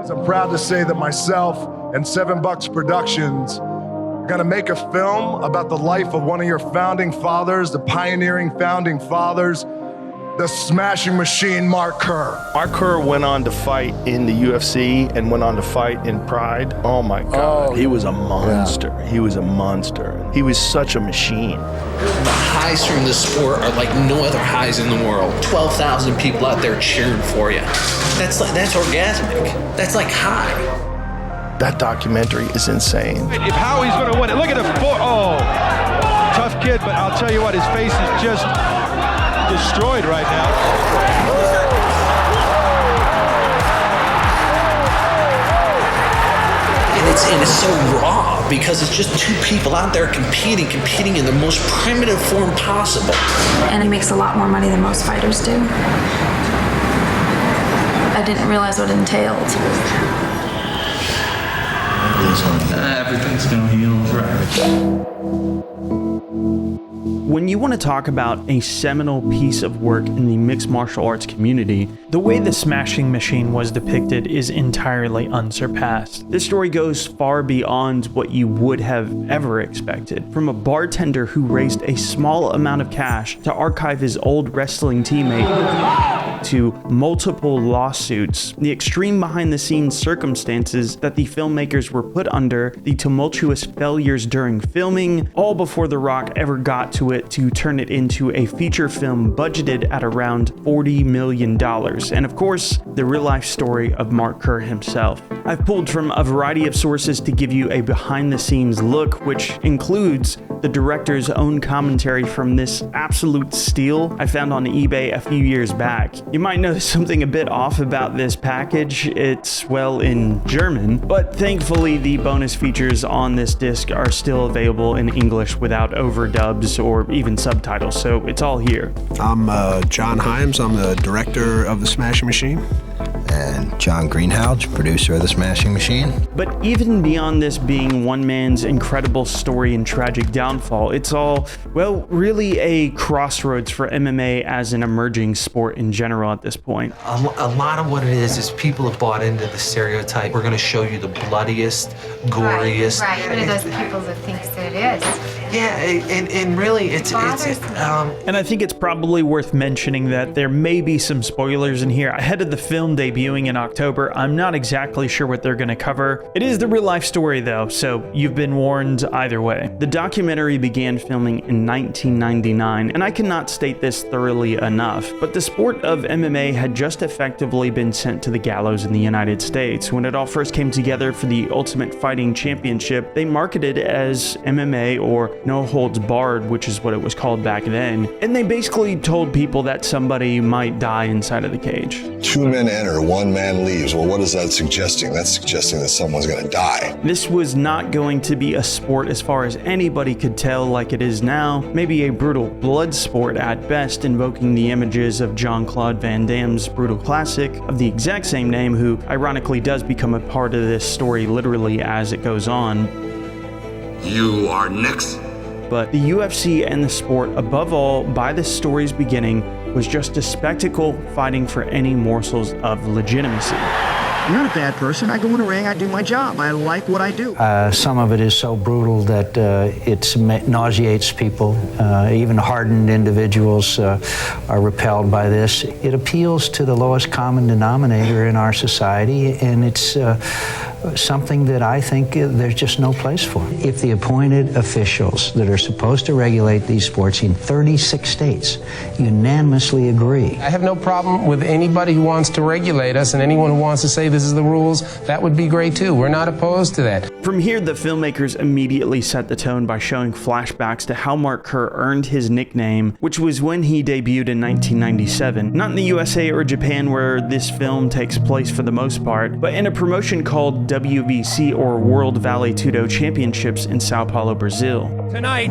I'm proud to say that myself and $7 Productions are gonna make a film about the life of one of your founding fathers, the pioneering founding fathers, the smashing machine, Mark Kerr. Mark Kerr went on to fight in the UFC and went on to fight in Pride. Oh my God, he was a monster. Yeah. He was a monster. He was such a machine. The highs from the sport are like no other highs in the world. 12,000 people out there cheering for you. That's orgasmic. That's like high. That documentary is insane. If Howie's gonna win it, look at the tough kid, but I'll tell you what, his face is just destroyed right now. And it's so raw because it's just two people out there competing in the most primitive form possible. And he makes a lot more money than most fighters do. I didn't realize what it entailed. Everything's gonna heal, right? When you want to talk about a seminal piece of work in the mixed martial arts community, the way the smashing machine was depicted is entirely unsurpassed. This story goes far beyond what you would have ever expected. From a bartender who raised a small amount of cash to archive his old wrestling teammate, to multiple lawsuits, the extreme behind-the-scenes circumstances that the filmmakers were put under, the tumultuous failures during filming, all before The Rock ever got to it to turn it into a feature film budgeted at around $40 million. And of course, the real-life story of Mark Kerr himself. I've pulled from a variety of sources to give you a behind-the-scenes look, which includes the director's own commentary from this absolute steal I found on eBay a few years back. You might notice something a bit off about this package. It's, well, in German, but thankfully the bonus features on this disc are still available in English without overdubs or even subtitles, so it's all here. I'm John Himes. I'm the director of The Smashing Machine. And John Greenhalgh, producer of The Smashing Machine. But even beyond this being one man's incredible story and tragic downfall, it's all, well, really a crossroads for MMA as an emerging sport in general at this point. A lot of what it is people have bought into the stereotype. We're going to show you the bloodiest, goriest. Right. One of those people that thinks that it is. Yeah, and really, it's and I think it's probably worth mentioning that there may be some spoilers in here. Ahead of the film debuting in October, I'm not exactly sure what they're going to cover. It is the real life story though, so you've been warned either way. The documentary began filming in 1999, and I cannot state this thoroughly enough, but the sport of MMA had just effectively been sent to the gallows in the United States. When it all first came together for the Ultimate Fighting Championship, they marketed it as MMA or No Holds Barred, which is what it was called back then, and they basically told people that somebody might die inside of the cage. 2 men enter, 1 man leaves. Well, what is that suggesting? That's suggesting that someone's going to die. This was not going to be a sport as far as anybody could tell like it is now, maybe a brutal blood sport at best, invoking the images of Jean-Claude Van Damme's brutal classic of the exact same name, who ironically does become a part of this story literally as it goes on. You are next. But the UFC and the sport, above all, by the story's beginning, was just a spectacle fighting for any morsels of legitimacy. I'm not a bad person. I go in a ring, I do my job. I like what I do. Some of it is so brutal that it nauseates people. Even hardened individuals are repelled by this. It appeals to the lowest common denominator in our society, and it's something that I think there's just no place for. If the appointed officials that are supposed to regulate these sports in 36 states unanimously agree. I have no problem with anybody who wants to regulate us, and anyone who wants to say this is the rules, that would be great too. We're not opposed to that. From here, the filmmakers immediately set the tone by showing flashbacks to how Mark Kerr earned his nickname, which was when he debuted in 1997. Not in the USA or Japan where this film takes place for the most part, but in a promotion called WVC, or World Vale Tudo Championships, in Sao Paulo, Brazil. Tonight,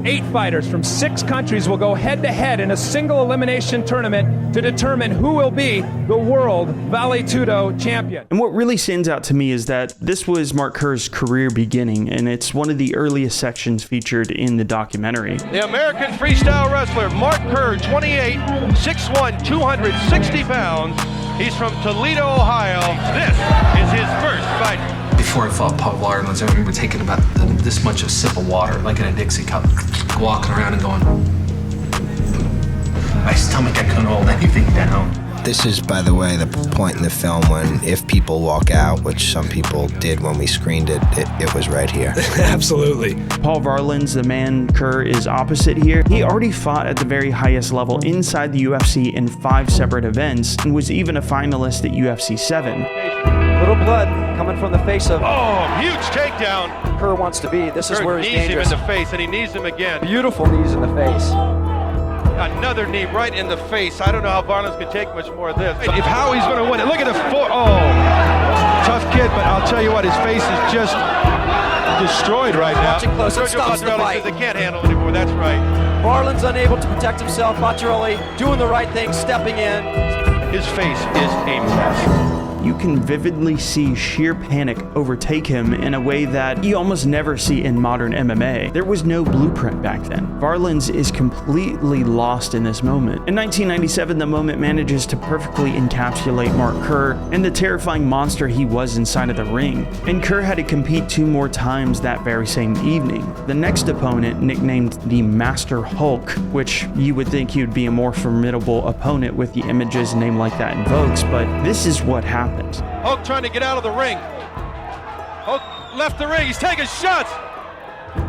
8 fighters from 6 countries will go head-to-head in a single elimination tournament to determine who will be the World Vale Tudo Champion. And what really stands out to me is that this was Mark Kerr's career beginning, and it's one of the earliest sections featured in the documentary. The American freestyle wrestler Mark Kerr, 28, 6'1", 260 pounds, He's from Toledo, Ohio. This is his first fight. Before I fought Paul Varlins, I remember taking about this much a sip of water, like in a Dixie cup, walking around and going, my stomach, I couldn't hold anything down. This is, by the way, the point in the film when if people walk out, which some people did when we screened it, it was right here. Absolutely. Paul Varlins, the man Kerr is opposite here, he already fought at the very highest level inside the UFC in 5 separate events and was even a finalist at UFC 7. Little blood coming from the face of... Oh, huge takedown. Kerr wants to be. This is Kerr where he's knees dangerous. him in the face, and he knees him again. Beautiful knees in the face. Another knee right in the face. I don't know how Varlins can take much more of this. If Howie's going to win it, look at the tough kid, but I'll tell you what, his face is just destroyed right now. Watch it close, it stops the fight. Says they can't handle anymore, that's right. Varlins unable to protect himself. Bacciarelli doing the right thing, stepping in. His face is a mess. You can vividly see sheer panic overtake him in a way that you almost never see in modern MMA. There was no blueprint back then. Varlins is completely lost in this moment. In 1997, the moment manages to perfectly encapsulate Mark Kerr and the terrifying monster he was inside of the ring. And Kerr had to compete 2 more times that very same evening. The next opponent, nicknamed the Master Hulk, which you would think he would be a more formidable opponent with the images a name like that invokes, but this is what happened. Hulk trying to get out of the ring. Hulk left the ring. He's taking shots.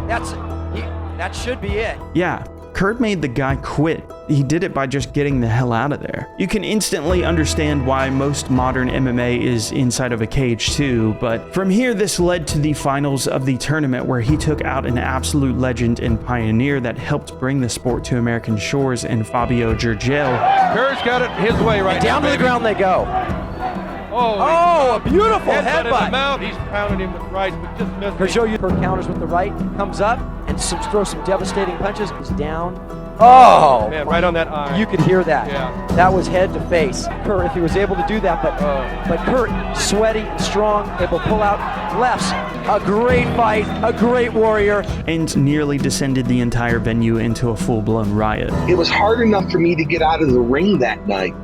That should be it. Yeah, Kerr made the guy quit. He did it by just getting the hell out of there. You can instantly understand why most modern MMA is inside of a cage too, but from here this led to the finals of the tournament where he took out an absolute legend and pioneer that helped bring the sport to American shores in Fabio Gurgel. Kerr's got it his way right now. Down to the ground they go. Oh, a beautiful headbutt in the headbutt. mouth. He's pounding him with rights, but just missed. Kerr counters with the right, comes up and throws some devastating punches. He's down. Oh, man, right on that eye. You could hear that. Yeah. That was head to face. Kerr, if he was able to do that, but Kerr, sweaty and strong, able to pull out lefts. A great fight, a great warrior. And nearly descended the entire venue into a full-blown riot. It was hard enough for me to get out of the ring that night.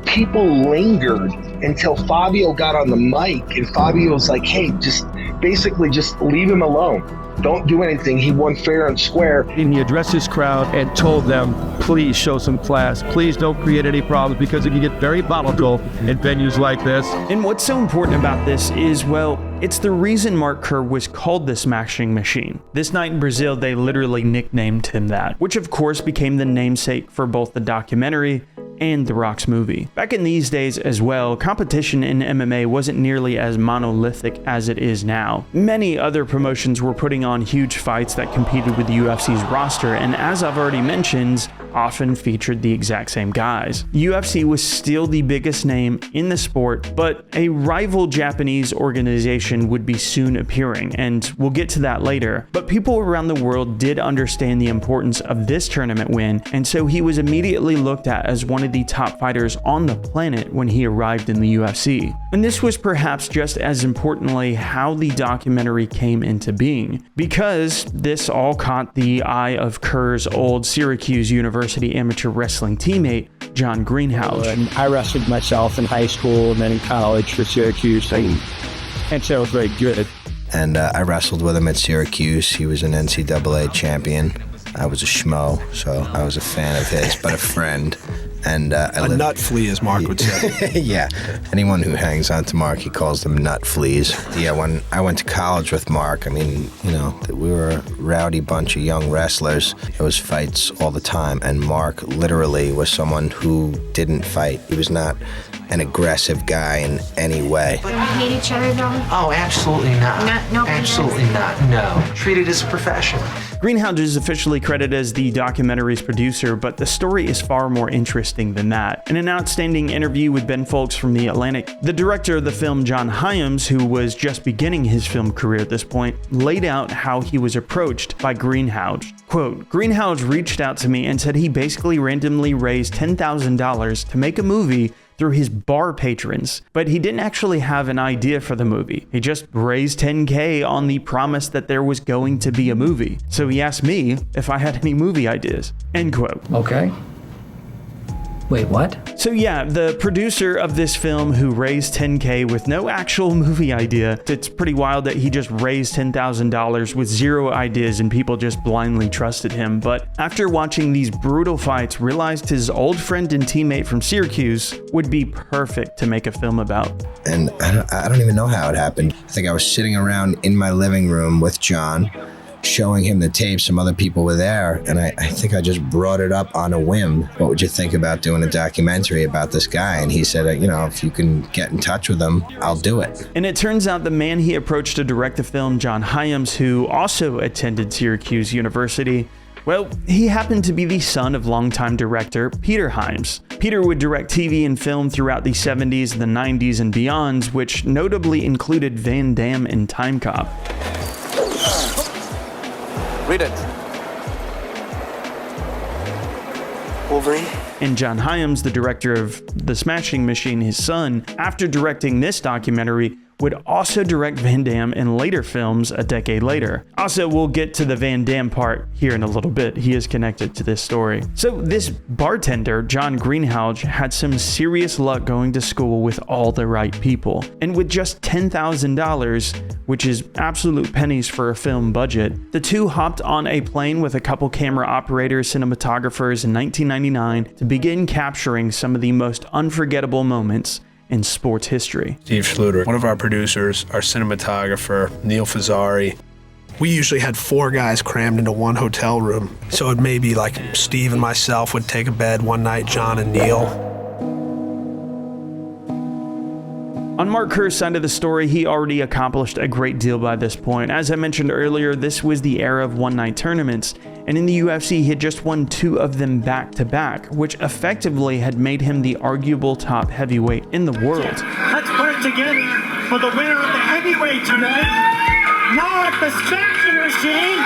People lingered until Fabio got on the mic, and Fabio was like, hey, just leave him alone. Don't do anything. He won fair and square. And he addressed his crowd and told them, please show some class. Please don't create any problems because it can get very volatile in venues like this. And what's so important about this is, well, it's the reason Mark Kerr was called the Smashing Machine. This night in Brazil, they literally nicknamed him that, which of course became the namesake for both the documentary and The Rock's movie. Back in these days as well, competition in MMA wasn't nearly as monolithic as it is now. Many other promotions were putting on huge fights that competed with the UFC's roster, and as I've already mentioned, often featured the exact same guys. UFC was still the biggest name in the sport, but a rival Japanese organization would be soon appearing, and we'll get to that later. But people around the world did understand the importance of this tournament win, and so he was immediately looked at as one of the top fighters on the planet when he arrived in the UFC. And this was perhaps just as importantly how the documentary came into being, because this all caught the eye of Kerr's old Syracuse University amateur wrestling teammate, John Greenhouse. I wrestled myself in high school and then in college for Syracuse, and so it was very good. And I wrestled with him at Syracuse. He was an NCAA champion. I was a schmo, so I was a fan of his, but a friend. And a nut flea, as Mark would say. Yeah, anyone who hangs on to Mark, he calls them nut fleas. Yeah, when I went to college with Mark, I mean, you know, we were a rowdy bunch of young wrestlers. There was fights all the time, and Mark literally was someone who didn't fight. He was not an aggressive guy in any way. Do you hate each other though? Oh, absolutely not. No, absolutely not. No. Treat it as a profession. Greenhouse is officially credited as the documentary's producer, but the story is far more interesting than that. In an outstanding interview with Ben Folks from The Atlantic, the director of the film, John Hyams, who was just beginning his film career at this point, laid out how he was approached by Greenhouse. Quote, Greenhouse reached out to me and said he basically randomly raised $10,000 to make a movie through his bar patrons, but he didn't actually have an idea for the movie. He just raised $10K on the promise that there was going to be a movie. So he asked me if I had any movie ideas. End quote. Okay. Wait, what? So yeah, the producer of this film who raised $10K with no actual movie idea, it's pretty wild that he just raised $10,000 with zero ideas and people just blindly trusted him. But after watching these brutal fights, realized his old friend and teammate from Syracuse would be perfect to make a film about. And I don't even know how it happened. I think I was sitting around in my living room with John, showing him the tape. Some other people were there, and I think I just brought it up on a whim. What would you think about doing a documentary about this guy? And he said, if you can get in touch with him, I'll do it. And it turns out the man he approached to direct the film, John Hyams, who also attended Syracuse University, well, he happened to be the son of longtime director Peter Hyams. Peter would direct TV and film throughout the 70s, the 90s, and beyond, which notably included Van Damme and Time Cop. Read it. Wolverine. And John Hyams, the director of The Smashing Machine, his son, after directing this documentary, would also direct Van Damme in later films a decade later. Also, we'll get to the Van Damme part here in a little bit. He is connected to this story. So this bartender, John Greenhalgh, had some serious luck going to school with all the right people. And with just $10,000, which is absolute pennies for a film budget, the two hopped on a plane with a couple camera operators, cinematographers in 1999 to begin capturing some of the most unforgettable moments in sports history. Steve Schluter, one of our producers, our cinematographer, Neil Fazzari. We usually had 4 guys crammed into one hotel room. So it may be like Steve and myself would take a bed one night, John and Neil. On Mark Kerr's side of the story, he already accomplished a great deal by this point. As I mentioned earlier, this was the era of one-night tournaments, and in the UFC, he had just won 2 of them back-to-back, which effectively had made him the arguable top heavyweight in the world. Let's put it together for the winner of the heavyweight tonight, Mark the Smashing Machine.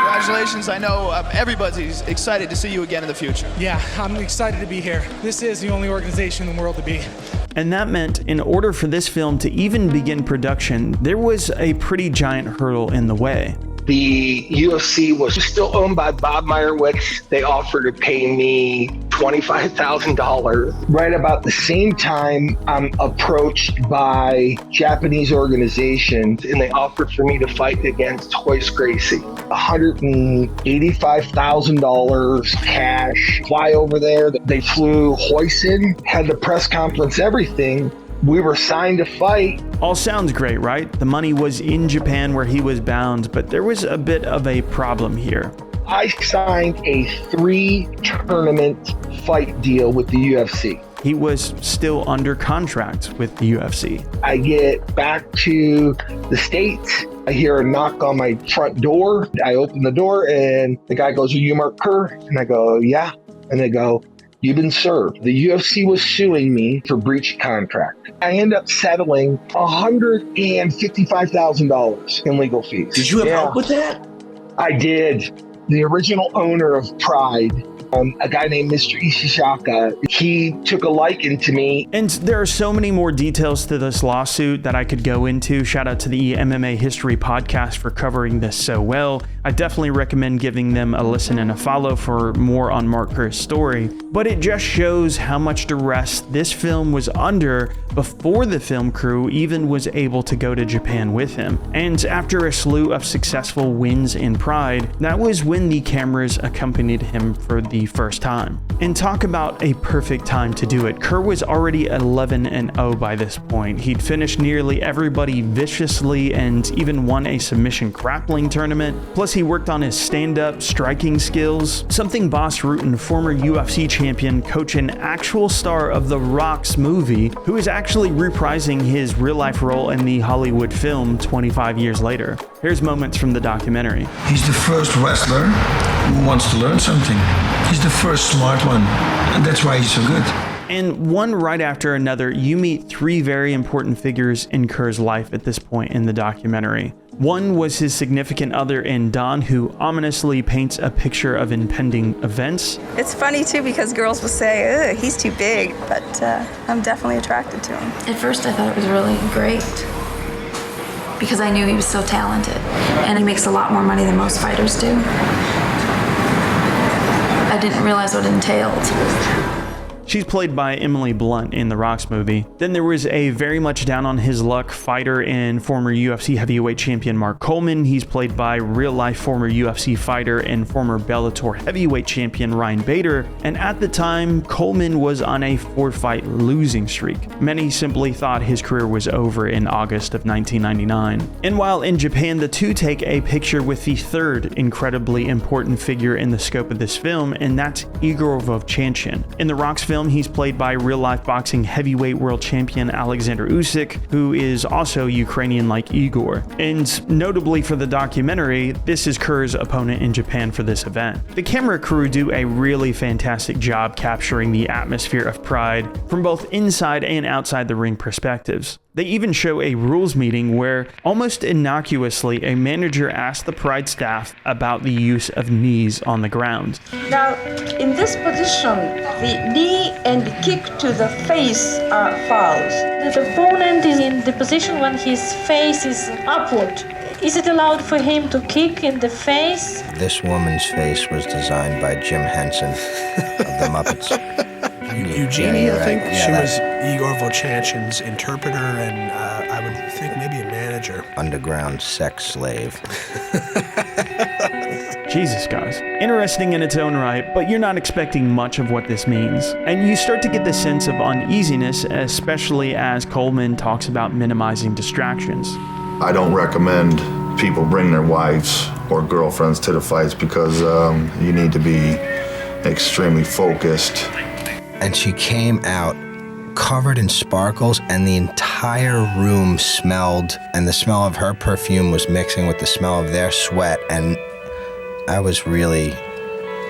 Congratulations. I know everybody's excited to see you again in the future. Yeah, I'm excited to be here. This is the only organization in the world to be. And that meant in order for this film to even begin production, there was a pretty giant hurdle in the way. The UFC was still owned by Bob Meyerowitz. They offered to pay me $25,000. Right about the same time, I'm approached by Japanese organizations, and they offered for me to fight against Royce Gracie. $185,000 cash. Fly over there. They flew Royce in, had the press conference, everything. We were signed to fight. All sounds great, right? The money was in Japan where he was bound, but there was a bit of a problem here. I signed a 3-tournament fight deal with the UFC. He was still under contract with the UFC. I get back to the States. I hear a knock on my front door. I open the door and the guy goes, "Are you Mark Kerr?" And I go, "Yeah." And they go, "You've been served." The UFC was suing me for breach of contract. I end up settling $155,000 in legal fees. Did you have help with that? I did. The original owner of Pride, a guy named Mr. Ishishaka, he took a liking to me. And there are so many more details to this lawsuit that I could go into. Shout out to the MMA History podcast for covering this so well. I definitely recommend giving them a listen and a follow for more on Mark Kerr's story. But it just shows how much duress this film was under before the film crew even was able to go to Japan with him. And after a slew of successful wins in Pride, that was when the cameras accompanied him for the first time. And talk about a perfect time to do it. Kerr was already 11-0 by this point. He'd finished nearly everybody viciously and even won a submission grappling tournament. Plus he worked on his stand-up striking skills, something Bas Rutten, former UFC champion, coach and actual star of The Rock's movie, who is actually reprising his real-life role in the Hollywood film 25 years later. Here's moments from the documentary. He's the first wrestler who wants to learn something. He's the first smart one, and that's why he's so good. And one right after another, you meet 3 very important figures in Kerr's life at this point in the documentary. One was his significant other in Dawn, who ominously paints a picture of impending events. It's funny too because girls will say, "Ugh, he's too big," but I'm definitely attracted to him. At first I thought it was really great because I knew he was so talented and he makes a lot more money than most fighters do. I didn't realize what it entailed. She's played by Emily Blunt in the Rock's movie. Then there was a very much down on his luck fighter and former UFC heavyweight champion Mark Coleman. He's played by real-life former UFC fighter and former Bellator heavyweight champion Ryan Bader. And at the time, Coleman was on a 4-fight losing streak. Many simply thought his career was over in August of 1999. And while in Japan, the two take a picture with the third incredibly important figure in the scope of this film, and that's Igor Vovchanchin. In The Rock's film, he's played by real-life boxing heavyweight world champion Alexander Usyk, who is also Ukrainian like Igor. And notably for the documentary, this is Kerr's opponent in Japan for this event. The camera crew do a really fantastic job capturing the atmosphere of Pride from both inside and outside the ring perspectives. They even show a rules meeting where, almost innocuously, a manager asked the Pride staff about the use of knees on the ground. Now, in this position, the knee and kick to the face are fouls. The opponent is in the position when his face is upward. Is it allowed for him to kick in the face? This woman's face was designed by Jim Henson of the Muppets. Eugenie, I think. Yeah, she was Igor Vovchanchin's interpreter and I would think maybe a manager. Underground sex slave. Jesus, guys. Interesting in its own right, but you're not expecting much of what this means. And you start to get the sense of uneasiness, especially as Coleman talks about minimizing distractions. I don't recommend people bring their wives or girlfriends to the fights because you need to be extremely focused. And she came out covered in sparkles, and the entire room smelled, and the smell of her perfume was mixing with the smell of their sweat, and I was really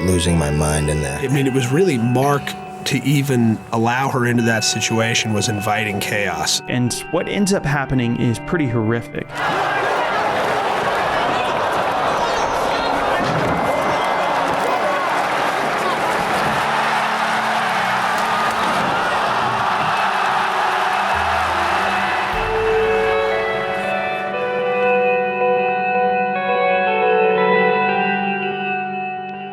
losing my mind in that. I mean, it was really Mark to even allow her into that situation was inviting chaos. And what ends up happening is pretty horrific.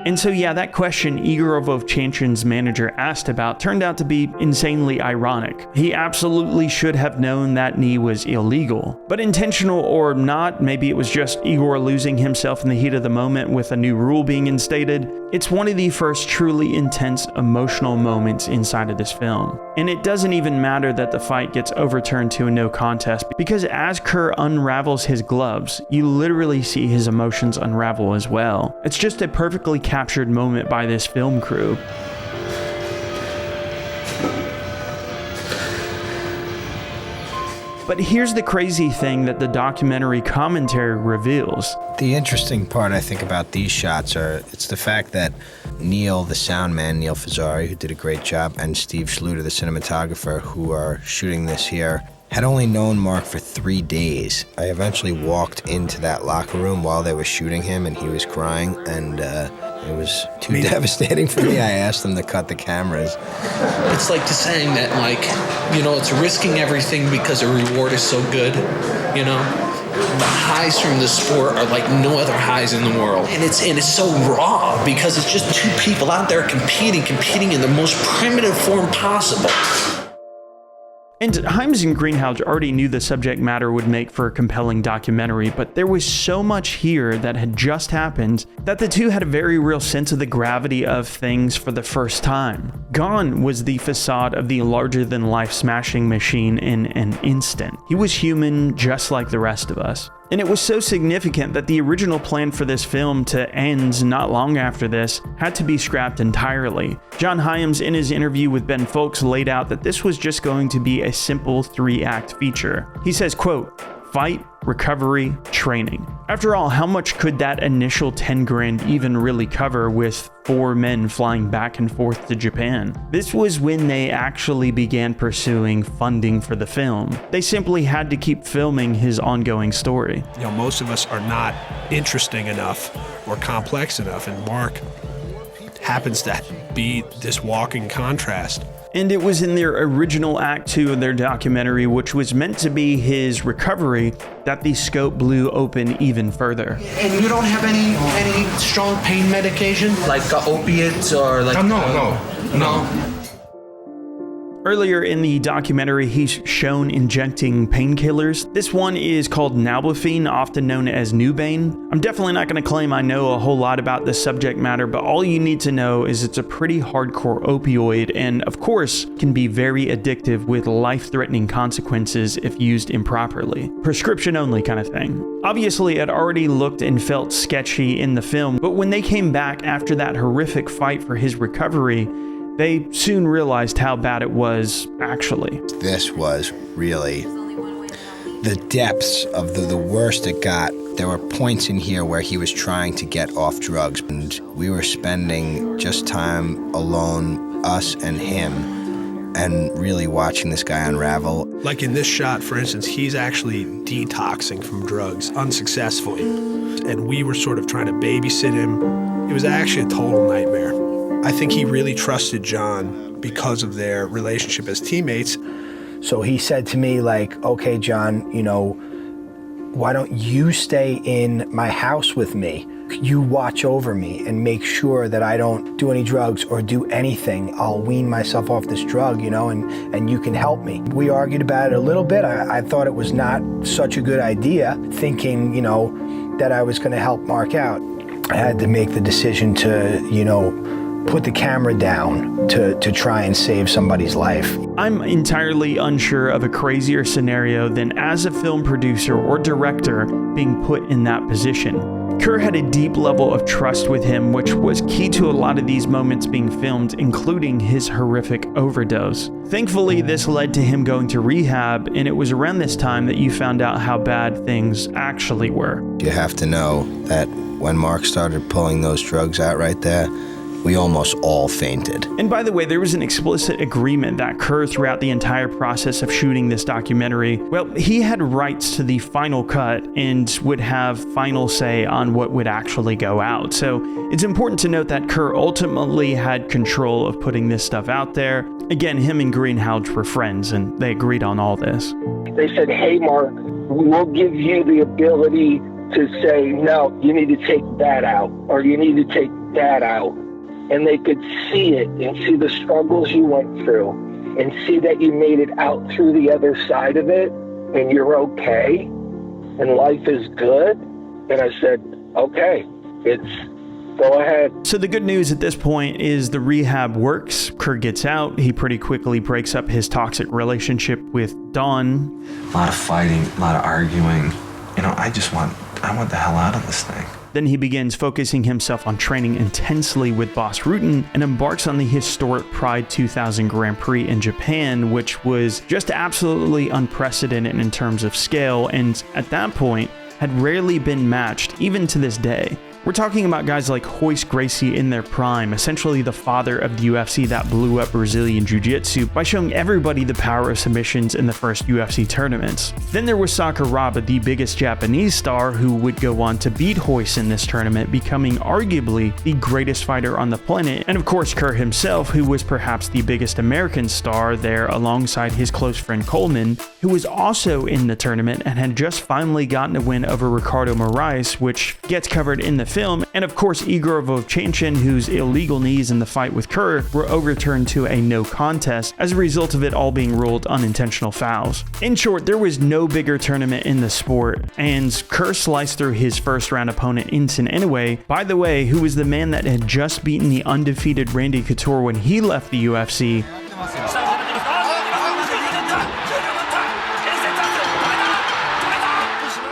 And so yeah, that question Igor Vovchanchin's manager asked about turned out to be insanely ironic. He absolutely should have known that knee was illegal. But intentional or not, maybe it was just Igor losing himself in the heat of the moment with a new rule being instated. It's one of the first truly intense emotional moments inside of this film. And it doesn't even matter that the fight gets overturned to a no contest, because as Kerr unravels his gloves, you literally see his emotions unravel as well. It's just a perfectly captured moment by this film crew. But here's the crazy thing that the documentary commentary reveals. The interesting part I think about these shots it's the fact that Neil, the sound man, Neil Fazzari, who did a great job, and Steve Schluter, the cinematographer, who are shooting this here, had only known Mark for 3 days. I eventually walked into that locker room while they were shooting him, and he was crying, and it was too devastating for me. I asked them to cut the cameras. It's like the saying that, like, you know, it's risking everything because the reward is so good, you know? The highs from the sport are like no other highs in the world. And it's so raw because it's just two people out there competing in the most primitive form possible. And Hyams and Greenhalgh already knew the subject matter would make for a compelling documentary, but there was so much here that had just happened that the two had a very real sense of the gravity of things for the first time. Gone was the facade of the larger-than-life smashing machine in an instant. He was human just like the rest of us. And it was so significant that the original plan for this film to end not long after this had to be scrapped entirely. John Hyams, in his interview with Ben Folks, laid out that this was just going to be a simple 3-act feature. He says, quote, "Fight, recovery, training." After all, how much could that initial 10 grand even really cover with 4 men flying back and forth to Japan? This was when they actually began pursuing funding for the film. They simply had to keep filming his ongoing story. You know, most of us are not interesting enough or complex enough, and Mark happens to be this walking contrast. And it was in their original Act 2 of their documentary, which was meant to be his recovery, that the scope blew open even further. And you don't have any strong pain medication, like opiates or like... No. Earlier in the documentary, he's shown injecting painkillers. This one is called nalbuphine, often known as Nubane. I'm definitely not going to claim I know a whole lot about this subject matter, but all you need to know is it's a pretty hardcore opioid and, of course, can be very addictive with life-threatening consequences if used improperly. Prescription only kind of thing. Obviously, it already looked and felt sketchy in the film, but when they came back after that horrific fight for his recovery, they soon realized how bad it was, actually. This was really the depths of the worst it got. There were points in here where he was trying to get off drugs, and we were spending just time alone, us and him, and really watching this guy unravel. Like in this shot, for instance, he's actually detoxing from drugs unsuccessfully, and we were sort of trying to babysit him. It was actually a total nightmare. I think he really trusted John because of their relationship as teammates. So he said to me, like, okay, John, you know, why don't you stay in my house with me? You watch over me and make sure that I don't do any drugs or do anything. I'll wean myself off this drug, you know, and you can help me. We argued about it a little bit. I thought it was not such a good idea, thinking, you know, that I was going to help Mark out. I had to make the decision to, you know, put the camera down to try and save somebody's life. I'm entirely unsure of a crazier scenario than as a film producer or director being put in that position. Kerr had a deep level of trust with him, which was key to a lot of these moments being filmed, including his horrific overdose. Thankfully, this led to him going to rehab, and it was around this time that you found out how bad things actually were. You have to know that when Mark started pulling those drugs out right there, we almost all fainted. And by the way, there was an explicit agreement that Kerr, throughout the entire process of shooting this documentary, well, he had rights to the final cut and would have final say on what would actually go out. So it's important to note that Kerr ultimately had control of putting this stuff out there. Again, him and Greenhalgh were friends, and they agreed on all this. They said, hey, Mark, we'll give you the ability to say, no, you need to take that out, or you need to take that out. And they could see it and see the struggles you went through and see that you made it out through the other side of it and you're okay and life is good. And I said, okay, go ahead. So the good news at this point is the rehab works. Kerr gets out. He pretty quickly breaks up his toxic relationship with Dawn. A lot of fighting, a lot of arguing. You know, I want the hell out of this thing. Then he begins focusing himself on training intensely with Boss Rutten and embarks on the historic Prix 2000 Grand Prix in Japan, which was just absolutely unprecedented in terms of scale, and at that point had rarely been matched, even to this day. We're talking about guys like Royce Gracie in their prime, essentially the father of the UFC that blew up Brazilian Jiu-Jitsu by showing everybody the power of submissions in the first UFC tournaments. Then there was Sakuraba, the biggest Japanese star, who would go on to beat Royce in this tournament, becoming arguably the greatest fighter on the planet. And of course, Kerr himself, who was perhaps the biggest American star there alongside his close friend Coleman, who was also in the tournament and had just finally gotten a win over Ricardo Moraes, which gets covered in the film, and of course Igor Vovchanchin, whose illegal knees in the fight with Kerr were overturned to a no contest as a result of it all being ruled unintentional fouls. In short, there was no bigger tournament in the sport, and Kerr sliced through his first round opponent Inson Inoue, by the way, who was the man that had just beaten the undefeated Randy Couture when he left the UFC.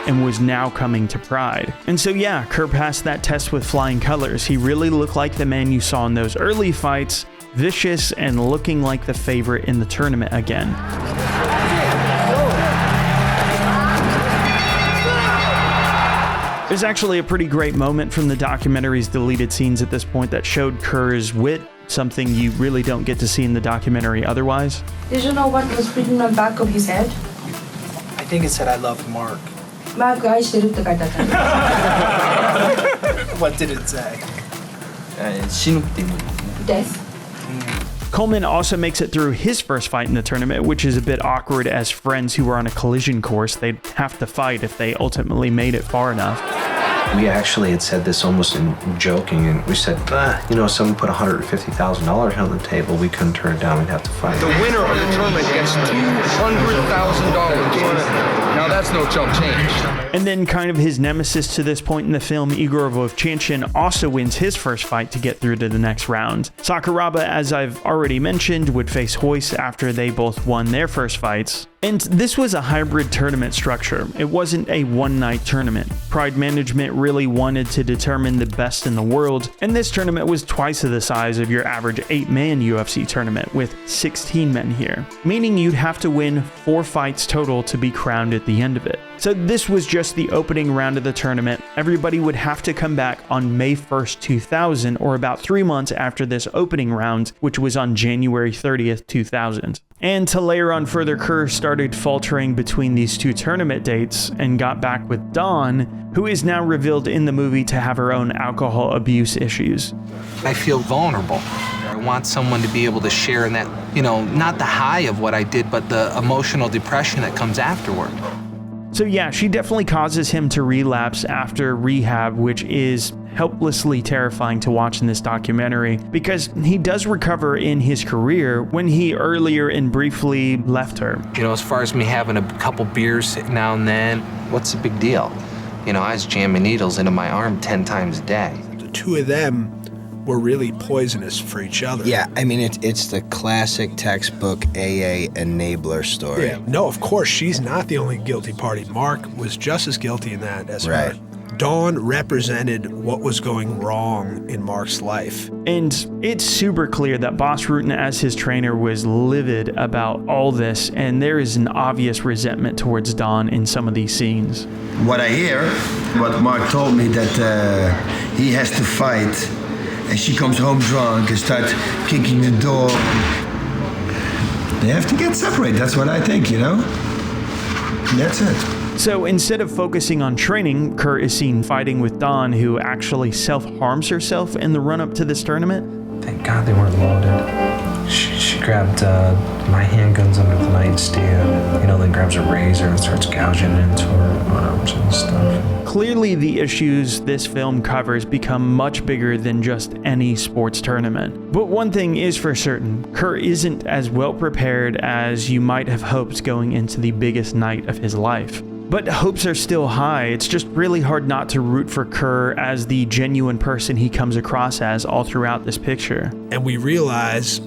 And was now coming to Pride. And so yeah, Kerr passed that test with flying colors. He really looked like the man you saw in those early fights, vicious and looking like the favorite in the tournament again. There's actually a pretty great moment from the documentary's deleted scenes at this point that showed Kerr's wit, something you really don't get to see in the documentary otherwise. Did you know what was written on the back of his head? I think it said, I love Mark. What did it say? Death. Coleman also makes it through his first fight in the tournament, which is a bit awkward as friends who were on a collision course. They'd have to fight if they ultimately made it far enough. We actually had said this almost in joking, and we said, someone put $150,000 on the table, we couldn't turn it down, we'd have to fight. The winner of the tournament gets $200,000. Now that's no chump change. And then kind of his nemesis to this point in the film, Igor Vovchanchin, also wins his first fight to get through to the next round. Sakuraba, as I've already mentioned, would face Hoist after they both won their first fights. And this was a hybrid tournament structure. It wasn't a one-night tournament. Pride management really wanted to determine the best in the world, and this tournament was twice of the size of your average 8-man UFC tournament, with 16 men here, meaning you'd have to win 4 fights total to be crowned at the end of it. So this was just the opening round of the tournament. Everybody would have to come back on May 1st, 2000, or about 3 months after this opening round, which was on January 30th, 2000. And to layer on further, Kerr started faltering between these two tournament dates and got back with Dawn, who is now revealed in the movie to have her own alcohol abuse issues. I feel vulnerable. I want someone to be able to share in that, not the high of what I did, but the emotional depression that comes afterward. So yeah, she definitely causes him to relapse after rehab, which is helplessly terrifying to watch in this documentary, because he does recover in his career when he earlier and briefly left her. As far as me having a couple beers now and then, what's the big deal? I was jamming needles into my arm 10 times a day. The two of them were really poisonous for each other. Yeah, I mean, it's the classic textbook AA enabler story. Yeah. No, of course, she's not the only guilty party. Mark was just as guilty in that as her. Dawn represented what was going wrong in Mark's life. And it's super clear that Bas Rutten as his trainer was livid about all this, and there is an obvious resentment towards Dawn in some of these scenes. What I hear, what Mark told me, that he has to fight, and she comes home drunk and starts kicking the door. They have to get separated, that's what I think, That's it. So instead of focusing on training, Kerr is seen fighting with Dawn, who actually self-harms herself in the run-up to this tournament. Thank God they weren't loaded. She grabbed my handguns under the nightstand, then grabs a razor and starts gouging into her arms and stuff. Clearly, the issues this film covers become much bigger than just any sports tournament. But one thing is for certain, Kerr isn't as well prepared as you might have hoped going into the biggest night of his life. But hopes are still high. It's just really hard not to root for Kerr as the genuine person he comes across as all throughout this picture. And we realize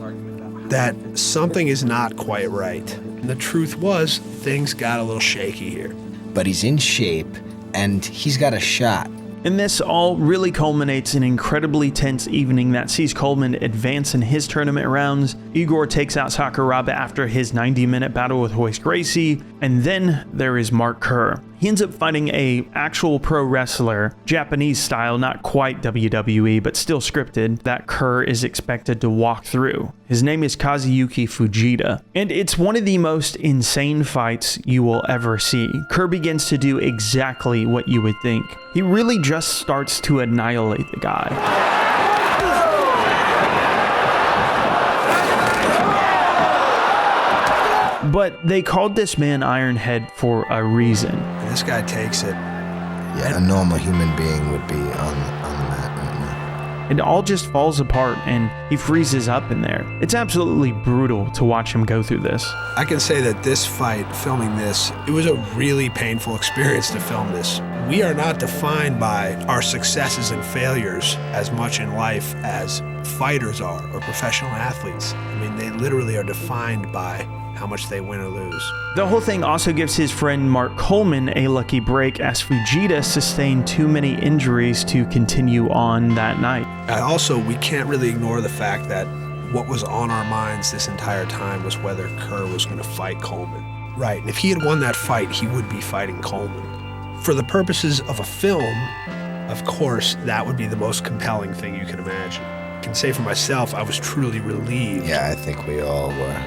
that something is not quite right. And the truth was, things got a little shaky here. But he's in shape, and he's got a shot. And this all really culminates in an incredibly tense evening that sees Coleman advance in his tournament rounds. Igor takes out Sakuraba after his 90-minute battle with Royce Gracie, and then there is Mark Kerr. He ends up fighting a actual pro wrestler, Japanese style, not quite WWE, but still scripted, that Kerr is expected to walk through. His name is Kazuyuki Fujita, and it's one of the most insane fights you will ever see. Kerr begins to do exactly what you would think. He really just starts to annihilate the guy. But they called this man Ironhead for a reason. This guy takes it. Yeah, a normal human being would be on the mat right now. It all just falls apart and he freezes up in there. It's absolutely brutal to watch him go through this. I can say that this fight, filming this, it was a really painful experience to film this. We are not defined by our successes and failures as much in life as fighters are or professional athletes. I mean, they literally are defined by how much they win or lose. The whole thing also gives his friend Mark Coleman a lucky break, as Fujita sustained too many injuries to continue on that night. Also, we can't really ignore the fact that what was on our minds this entire time was whether Kerr was going to fight Coleman. Right, and if he had won that fight, he would be fighting Coleman. For the purposes of a film, of course, that would be the most compelling thing you can imagine. I can say for myself, I was truly relieved. Yeah, I think we all were.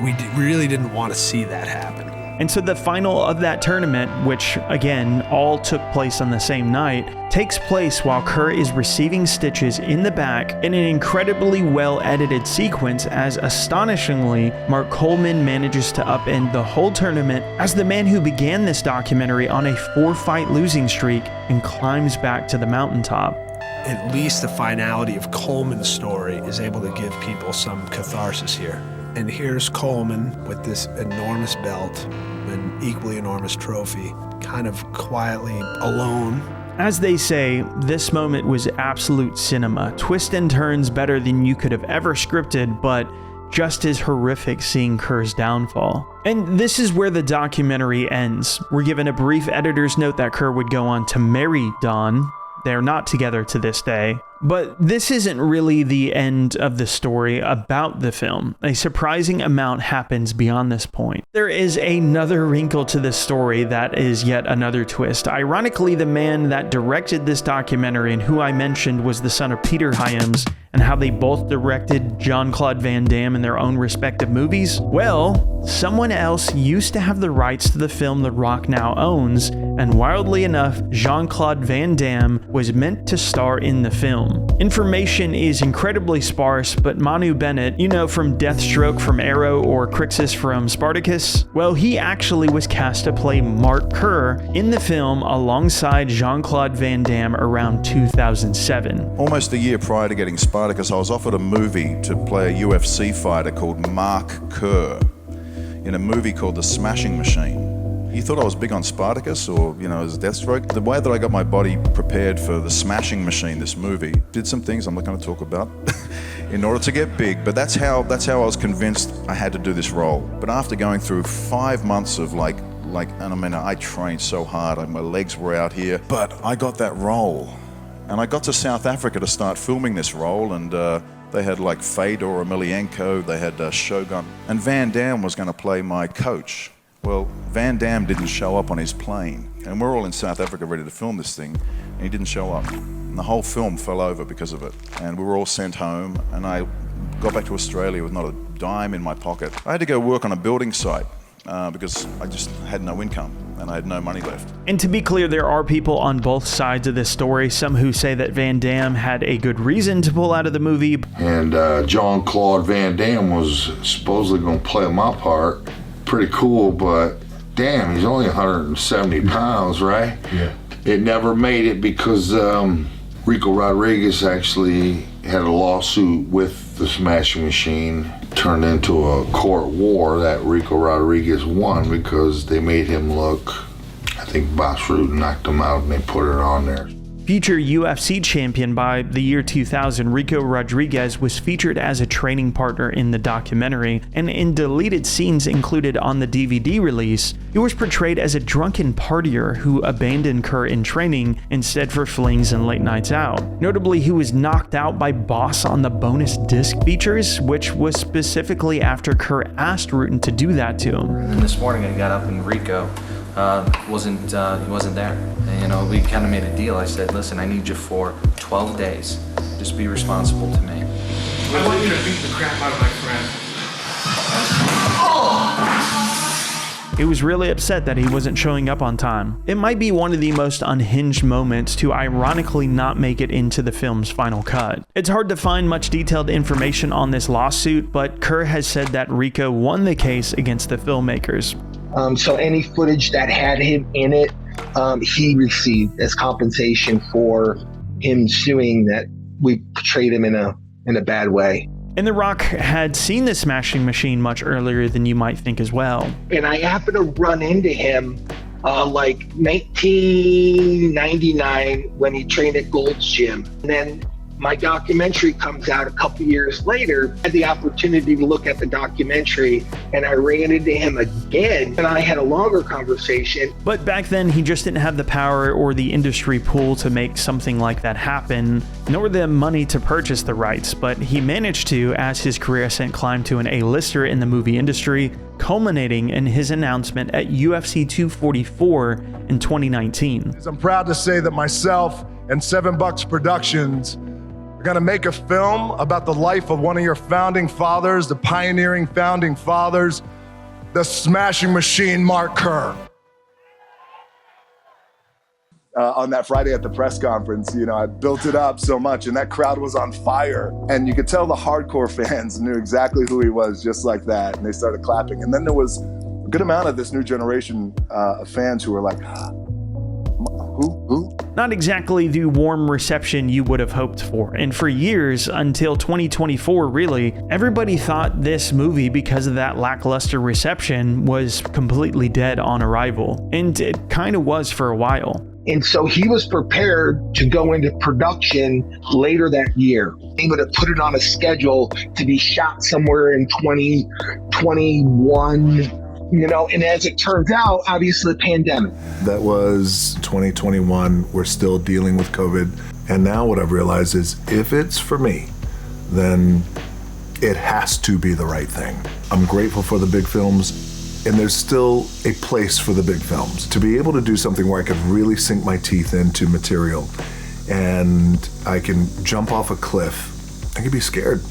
We really didn't want to see that happen. And so the final of that tournament, which again all took place on the same night, takes place while Kerr is receiving stitches in the back in an incredibly well edited sequence, as astonishingly Mark Coleman manages to upend the whole tournament as the man who began this documentary on a 4-fight losing streak and climbs back to the mountaintop. At least the finality of Coleman's story is able to give people some catharsis here. And here's Coleman with this enormous belt, an equally enormous trophy, kind of quietly alone. As they say, this moment was absolute cinema. Twists and turns better than you could have ever scripted, but just as horrific seeing Kerr's downfall. And this is where the documentary ends. We're given a brief editor's note that Kerr would go on to marry Dawn. They're not together to this day. But this isn't really the end of the story about the film. A surprising amount happens beyond this point. There is another wrinkle to this story that is yet another twist. Ironically, the man that directed this documentary and who I mentioned was the son of Peter Hyams, and how they both directed Jean-Claude Van Damme in their own respective movies. Well, someone else used to have the rights to the film The Rock now owns, and wildly enough, Jean-Claude Van Damme was meant to star in the film. Information is incredibly sparse, but Manu Bennett, you know, from Deathstroke from Arrow or Crixus from Spartacus, well, he actually was cast to play Mark Kerr in the film alongside Jean-Claude Van Damme around 2007. Almost a year prior to getting Spartacus, I was offered a movie to play a UFC fighter called Mark Kerr in a movie called The Smashing Machine. You thought I was big on Spartacus or, as Deathstroke. The way that I got my body prepared for The Smashing Machine, this movie, did some things I'm not going to talk about in order to get big, but that's how I was convinced I had to do this role. But after going through 5 months of I trained so hard, my legs were out here, but I got that role. And I got to South Africa to start filming this role, and they had Fedor Emelianenko, they had Shogun, and Van Damme was going to play my coach. Well, Van Damme didn't show up on his plane, and we're all in South Africa ready to film this thing, and he didn't show up. And the whole film fell over because of it, and we were all sent home, and I got back to Australia with not a dime in my pocket. I had to go work on a building site because I just had no income, and I had no money left. And to be clear, there are people on both sides of this story, some who say that Van Damme had a good reason to pull out of the movie. And Jean-Claude Van Damme was supposedly going to play my part. Pretty cool, but damn, he's only 170 pounds, right? Yeah. It never made it because Rico Rodriguez actually had a lawsuit with the Smashing Machine, turned into a court war that Rico Rodriguez won because they made him look, I think Boss Rude knocked him out and they put it on there. Future UFC champion by the year 2000, Rico Rodriguez was featured as a training partner in the documentary, and in deleted scenes included on the DVD release, he was portrayed as a drunken partier who abandoned Kerr in training instead for flings and late nights out. Notably, he was knocked out by Boss on the bonus disc features, which was specifically after Kerr asked Rutten to do that to him. And this morning I got up and Rico he wasn't there. And, we kind of made a deal. I said, listen, I need you for 12 days. Just be responsible to me. I want you to beat the crap out of my friend. He was really upset that he wasn't showing up on time. It might be one of the most unhinged moments to ironically not make it into the film's final cut. It's hard to find much detailed information on this lawsuit, but Kerr has said that Rico won the case against the filmmakers. So any footage that had him in it, he received as compensation for him suing that we portrayed him in a bad way. And The Rock had seen the Smashing Machine much earlier than you might think as well. And I happened to run into him 1999 when he trained at Gold's Gym. And then my documentary comes out a couple years later. I had the opportunity to look at the documentary, and I ran into him again, and I had a longer conversation. But back then, he just didn't have the power or the industry pool to make something like that happen, nor the money to purchase the rights, but he managed to as his career ascent climbed to an A-lister in the movie industry, culminating in his announcement at UFC 244 in 2019. I'm proud to say that myself and Seven Bucks Productions are going to make a film about the life of one of your founding fathers, the pioneering founding fathers the Smashing Machine, Mark Kerr. On that Friday at the press conference, I built it up so much, and that crowd was on fire. And you could tell the hardcore fans knew exactly who he was, just like that. And they started clapping. And then there was a good amount of this new generation of fans who were like, who? Not exactly the warm reception you would have hoped for. And for years, until 2024 really, everybody thought this movie, because of that lackluster reception, was completely dead on arrival. And it kind of was for a while. And so he was prepared to go into production later that year. He would have put it on a schedule to be shot somewhere in 2021, and as it turns out, obviously the pandemic. That was 2021. We're still dealing with COVID. And now what I've realized is if it's for me, then it has to be the right thing. I'm grateful for the big films. And there's still a place for the big films. To be able to do something where I could really sink my teeth into material and I can jump off a cliff, I can be scared.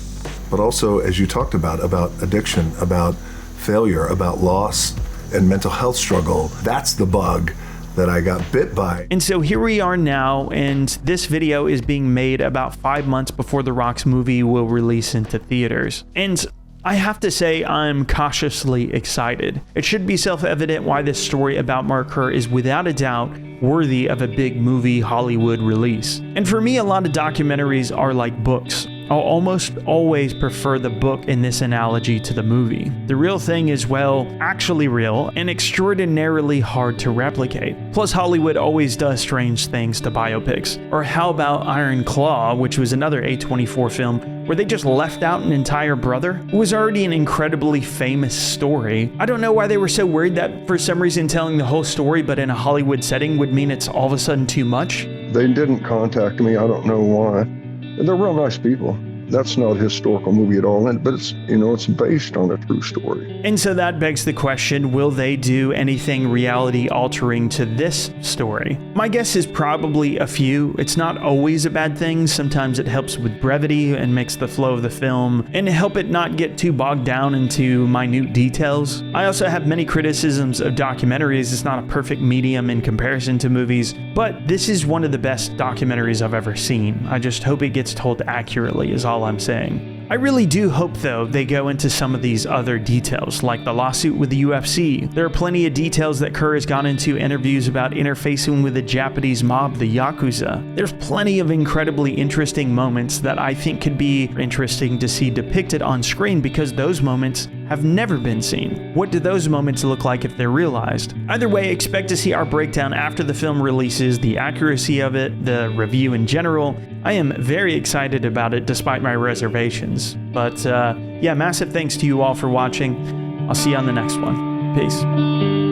But also, as you talked about addiction, about failure, about loss and mental health struggle, that's the bug that I got bit by. And so here we are now, and this video is being made about 5 months before The Rock's movie will release into theaters. And I have to say I'm cautiously excited. It should be self-evident why this story about Mark Kerr is without a doubt worthy of a big movie Hollywood release. And for me, a lot of documentaries are like books. I'll almost always prefer the book in this analogy to the movie. The real thing is, well, actually real and extraordinarily hard to replicate. Plus, Hollywood always does strange things to biopics. Or how about Iron Claw, which was another A24 film, where they just left out an entire brother? It was already an incredibly famous story. I don't know why they were so worried that for some reason telling the whole story but in a Hollywood setting would mean it's all of a sudden too much. They didn't contact me, I don't know why. And they're real nice people. That's not a historical movie at all, but it's, it's based on a true story. And so that begs the question, will they do anything reality altering to this story? My guess is probably a few. It's not always a bad thing. Sometimes it helps with brevity and makes the flow of the film and help it not get too bogged down into minute details. I also have many criticisms of documentaries. It's not a perfect medium in comparison to movies, but this is one of the best documentaries I've ever seen. I just hope it gets told accurately is all I'm saying. I really do hope, though, they go into some of these other details, like the lawsuit with the UFC. There are plenty of details that Kerr has gone into interviews about interfacing with the Japanese mob, the Yakuza. There's plenty of incredibly interesting moments that I think could be interesting to see depicted on screen because those moments have never been seen. What do those moments look like if they're realized? Either way, expect to see our breakdown after the film releases, the accuracy of it, the review in general. I am very excited about it despite my reservations. But yeah, massive thanks to you all for watching. I'll see you on the next one. Peace.